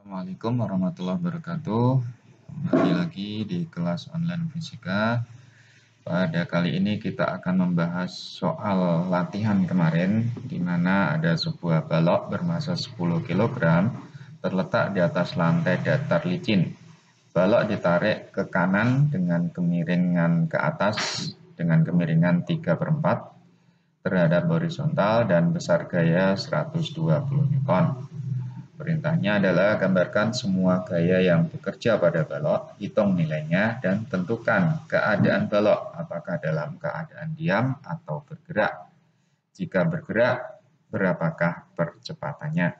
Assalamualaikum warahmatullahi wabarakatuh. Kembali lagi di kelas online fisika. Pada kali ini kita akan membahas soal latihan kemarin, di mana ada sebuah balok bermassa 10 kg terletak di atas lantai datar licin. Balok ditarik ke kanan dengan kemiringan ke atas dengan kemiringan 3/4 terhadap horizontal dan besar gaya 120 Newton. Perintahnya adalah gambarkan semua gaya yang bekerja pada balok, hitung nilainya, dan tentukan keadaan balok, apakah dalam keadaan diam atau bergerak. Jika bergerak, berapakah percepatannya?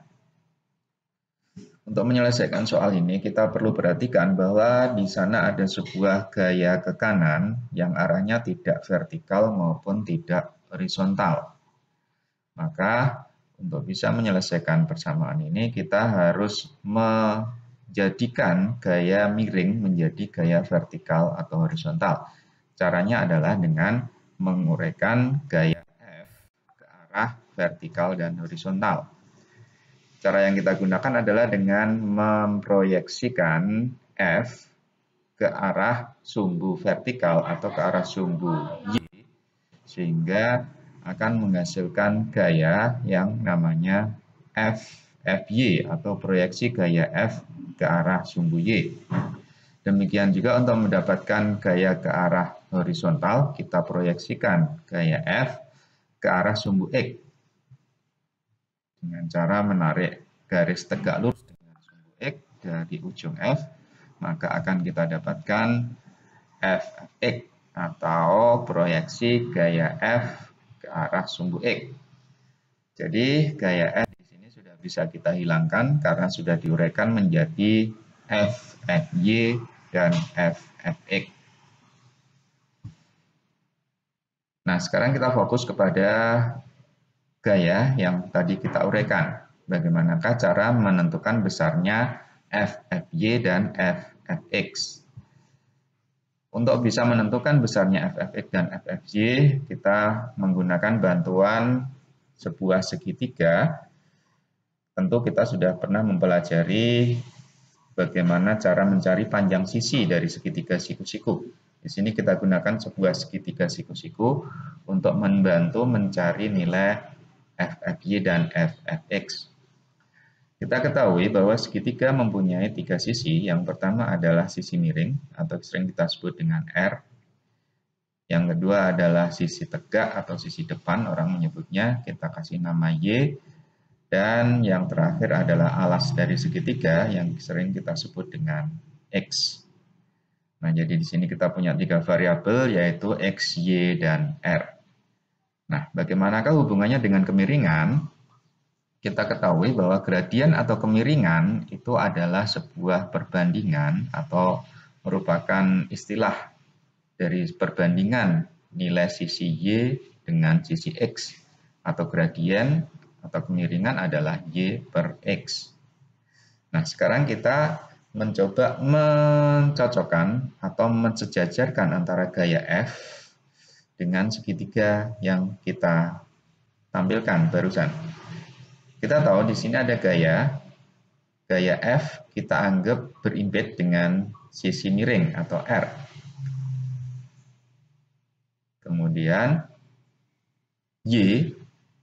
Untuk menyelesaikan soal ini, kita perlu perhatikan bahwa di sana ada sebuah gaya ke kanan yang arahnya tidak vertikal maupun tidak horizontal. Maka untuk bisa menyelesaikan persamaan ini, kita harus menjadikan gaya miring menjadi gaya vertikal atau horizontal. Caranya adalah dengan menguraikan gaya F ke arah vertikal dan horizontal. Cara yang kita gunakan adalah dengan memproyeksikan F ke arah sumbu vertikal atau ke arah sumbu Y, sehingga akan menghasilkan gaya yang namanya FY atau proyeksi gaya F ke arah sumbu Y. Demikian juga untuk mendapatkan gaya ke arah horizontal, kita proyeksikan gaya F ke arah sumbu X dengan cara menarik garis tegak lurus dengan sumbu X dari ujung F, maka akan kita dapatkan FX atau proyeksi gaya F ke arah sumbu X. Jadi gaya F di sini sudah bisa kita hilangkan karena sudah diuraikan menjadi FFY dan FFX. Nah, sekarang kita fokus kepada gaya yang tadi kita uraikan. Bagaimanakah cara menentukan besarnya FFY dan FFX? Untuk bisa menentukan besarnya FFX dan FFY, kita menggunakan bantuan sebuah segitiga. Tentu kita sudah pernah mempelajari bagaimana cara mencari panjang sisi dari segitiga siku-siku. Di sini kita gunakan sebuah segitiga siku-siku untuk membantu mencari nilai FFY dan FFX. Kita ketahui bahwa segitiga mempunyai 3 sisi. Yang pertama adalah sisi miring atau sering kita sebut dengan R. Yang kedua adalah sisi tegak atau sisi depan, orang menyebutnya, kita kasih nama Y. Dan yang terakhir adalah alas dari segitiga yang sering kita sebut dengan X. Nah, jadi di sini kita punya 3 variabel yaitu X, Y, dan R. Nah, bagaimanakah hubungannya dengan kemiringan? Kita ketahui bahwa gradien atau kemiringan itu adalah sebuah perbandingan atau merupakan istilah dari perbandingan nilai sisi Y dengan sisi X, atau gradien atau kemiringan adalah Y per X. Nah, sekarang kita mencoba mencocokkan atau mensejajarkan antara gaya F dengan segitiga yang kita tampilkan barusan. Kita tahu di sini ada gaya F kita anggap berimbit dengan sisi miring atau R. Kemudian Y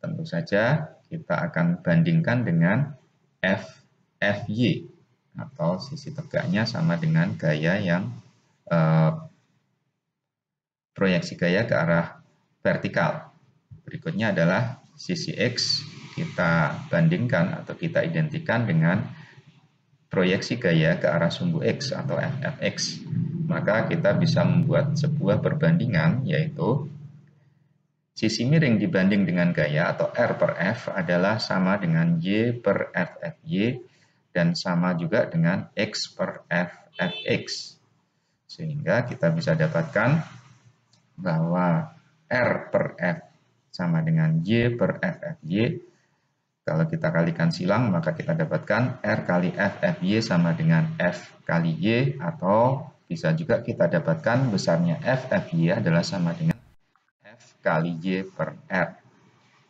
tentu saja kita akan bandingkan dengan FY atau sisi tegaknya sama dengan gaya yang proyeksi gaya ke arah vertikal. Berikutnya adalah sisi X kita bandingkan atau kita identikan dengan proyeksi gaya ke arah sumbu X atau FFX. Maka kita bisa membuat sebuah perbandingan yaitu sisi miring dibanding dengan gaya atau R per F adalah sama dengan Y per FFY dan sama juga dengan X per FFX. Sehingga kita bisa dapatkan bahwa R per F sama dengan Y per FFY. Kalau kita kalikan silang, maka kita dapatkan R kali FFY sama dengan F kali Y, atau bisa juga kita dapatkan besarnya FFY adalah sama dengan F kali Y per R.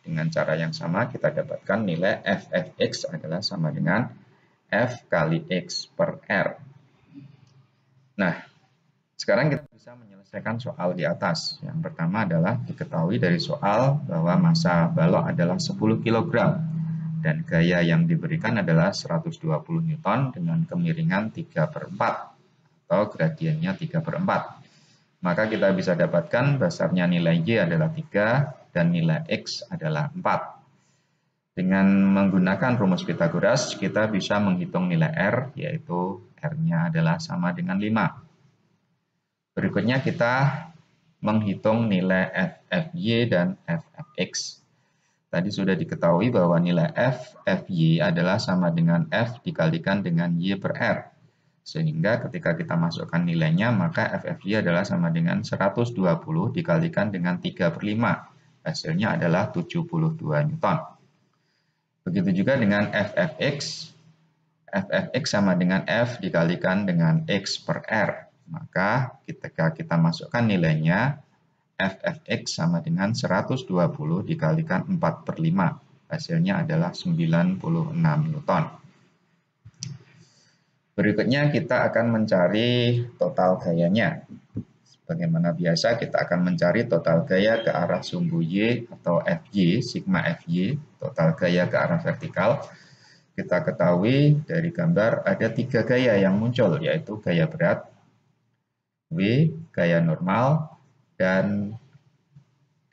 Dengan cara yang sama, kita dapatkan nilai FFX adalah sama dengan F kali X per R. Nah, sekarang kita bisa menyelesaikan soal di atas. Yang pertama adalah diketahui dari soal bahwa massa balok adalah 10 kg dan gaya yang diberikan adalah 120 Newton dengan kemiringan 3/4 atau gradiennya 3/4. Maka kita bisa dapatkan dasarnya nilai Y adalah 3 dan nilai X adalah 4. Dengan menggunakan rumus Pythagoras, kita bisa menghitung nilai R, yaitu R-nya adalah sama dengan 5. Berikutnya kita menghitung nilai FFY dan FFX. Tadi sudah diketahui bahwa nilai FFY adalah sama dengan F dikalikan dengan Y per R. Sehingga ketika kita masukkan nilainya, maka FFY adalah sama dengan 120 dikalikan dengan 3/5. Hasilnya adalah 72 Newton. Begitu juga dengan FFX. FFX sama dengan F dikalikan dengan X per R. Maka ketika kita masukkan nilainya, FFX sama dengan 120 dikalikan 4/5. Hasilnya adalah 96 Newton. Berikutnya kita akan mencari total gayanya. Bagaimana biasa kita akan mencari total gaya ke arah sumbu Y atau FY, sigma FY, total gaya ke arah vertikal. Kita ketahui dari gambar ada 3 gaya yang muncul, yaitu gaya berat, W, gaya normal, dan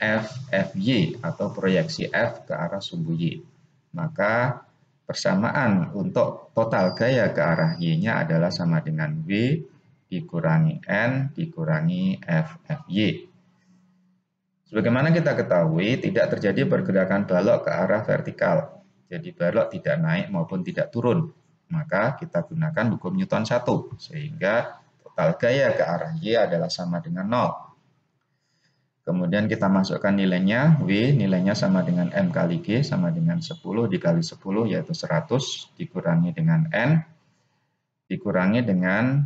FFY atau proyeksi F ke arah sumbu Y. Maka persamaan untuk total gaya ke arah Y-nya adalah sama dengan W dikurangi N dikurangi FFY. Sebagaimana kita ketahui, tidak terjadi pergerakan balok ke arah vertikal. Jadi balok tidak naik maupun tidak turun. Maka kita gunakan hukum Newton 1, sehingga total gaya ke arah Y adalah sama dengan 0. Kemudian kita masukkan nilainya, W nilainya sama dengan M kali G, sama dengan 10 dikali 10, yaitu 100, dikurangi dengan N, dikurangi dengan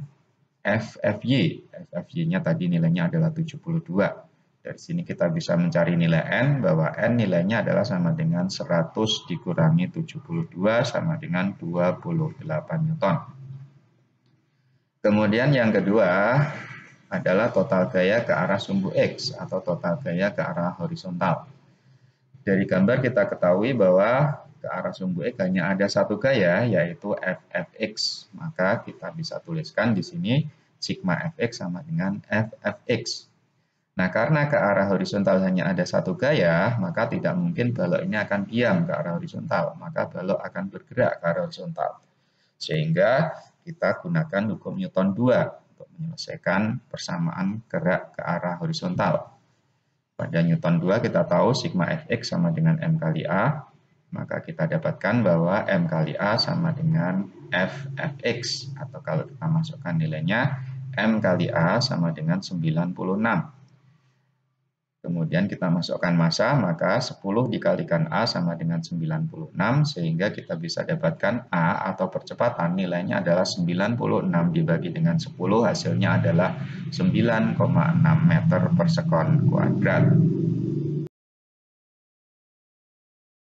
FFY. FFY-nya tadi nilainya adalah 72. Dari sini kita bisa mencari nilai N, bahwa N nilainya adalah sama dengan 100 dikurangi 72, sama dengan 28 Newton. Kemudian yang kedua adalah total gaya ke arah sumbu X atau total gaya ke arah horizontal. Dari gambar kita ketahui bahwa ke arah sumbu X hanya ada satu gaya, yaitu FFX. Maka kita bisa tuliskan di sini sigma Fx sama dengan FFX. Nah, karena ke arah horizontal hanya ada satu gaya, maka tidak mungkin balok ini akan diam ke arah horizontal. Maka balok akan bergerak ke arah horizontal. Sehingga kita gunakan hukum Newton 2 untuk menyelesaikan persamaan gerak ke arah horizontal. Pada Newton 2 kita tahu sigma Fx sama dengan M kali A, maka kita dapatkan bahwa M kali A sama dengan FFX, atau kalau kita masukkan nilainya, M kali A sama dengan 96. Kemudian kita masukkan massa, maka 10 dikalikan A sama dengan 96, sehingga kita bisa dapatkan A atau percepatan nilainya adalah 96 dibagi dengan 10, hasilnya adalah 9,6 meter per sekon kuadrat.